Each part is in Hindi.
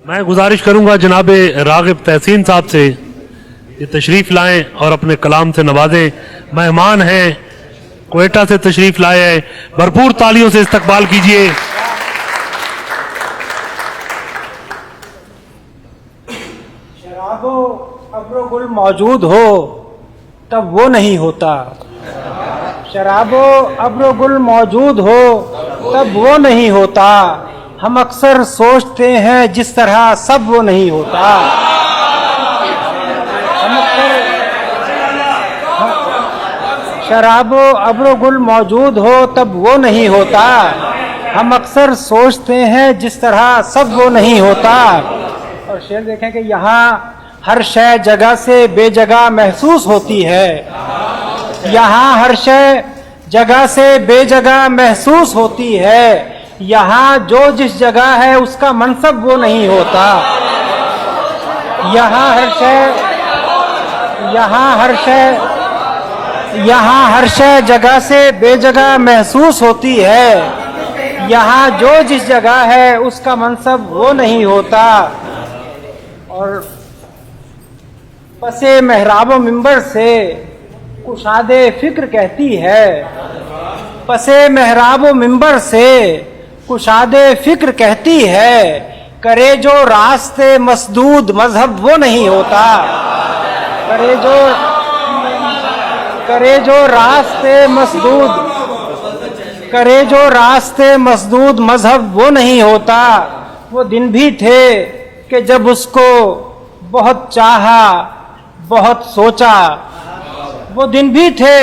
मैं गुजारिश करूंगा जनाब रागिब तहसीन साहब से ये तशरीफ़ लाएं और अपने कलाम से नवाजें। मेहमान हैं, क्वेटा से तशरीफ़ लाए हैं, भरपूर तालियों से इस्तकबाल कीजिए। शराबो अब्रो गुल मौजूद हो तब वो नहीं होता, शराबो अब्रो गुल मौजूद हो तब वो नहीं होता। हम अक्सर सोचते हैं जिस तरह सब वो नहीं होता। हम अक्सर शराबो अब्रो गुल मौजूद हो तब वो नहीं होता। हम अक्सर सोचते हैं जिस तरह सब वो नहीं होता। और शेर देखें कि यहाँ हर शय जगह से बेजगह महसूस होती है। यहाँ हर शय जगह से बेजगह महसूस होती है। यहाँ जो जिस जगह है उसका मनसब वो नहीं होता। यहाँ हर शय जगह से बेजगह महसूस होती है। यहाँ जो जिस जगह है उसका मनसब वो नहीं होता। और पसे मेहराब मिंबर से कुशादे फिक्र कहती है। पसे मेहराब मिंबर से कुशादे फिक्र कहती है। करे जो रास्ते मसदूद मजहब वो नहीं होता। करे जो रास्ते मसदूद मजहब वो नहीं होता। वो दिन भी थे कि जब उसको बहुत चाहा बहुत सोचा। वो दिन भी थे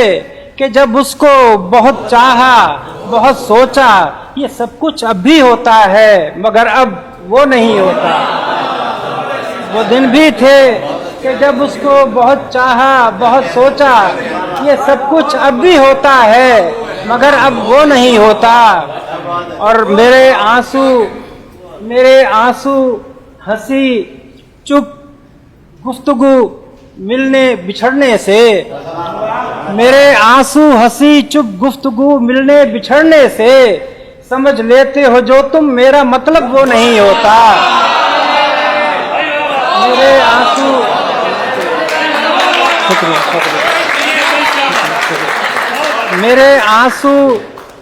कि जब उसको बहुत चाहा बहुत सोचा। ये सब कुछ अब भी होता है मगर अब वो नहीं होता। वो दिन भी थे कि जब उसको बहुत चाहा बहुत सोचा। ये सब कुछ अब भी होता है मगर अब वो नहीं होता। और मेरे आंसू हंसी चुप गुफ्तगू मिलने बिछड़ने से। मेरे आंसू हंसी चुप गुफ्तगू मिलने बिछड़ने से। समझ लेते हो जो तुम मेरा मतलब वो नहीं होता।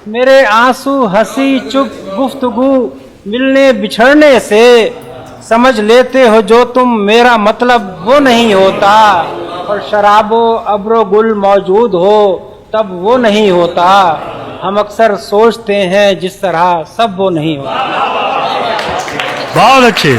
मेरे आंसू हंसी चुप गुफ्तगू मिलने बिछड़ने से। समझ लेते हो जो तुम मेरा मतलब वो नहीं होता। और शराबो अब्रो गुल मौजूद हो तब वो नहीं होता। हम अक्सर सोचते हैं जिस तरह सब वो नहीं होता। बहुत अच्छे।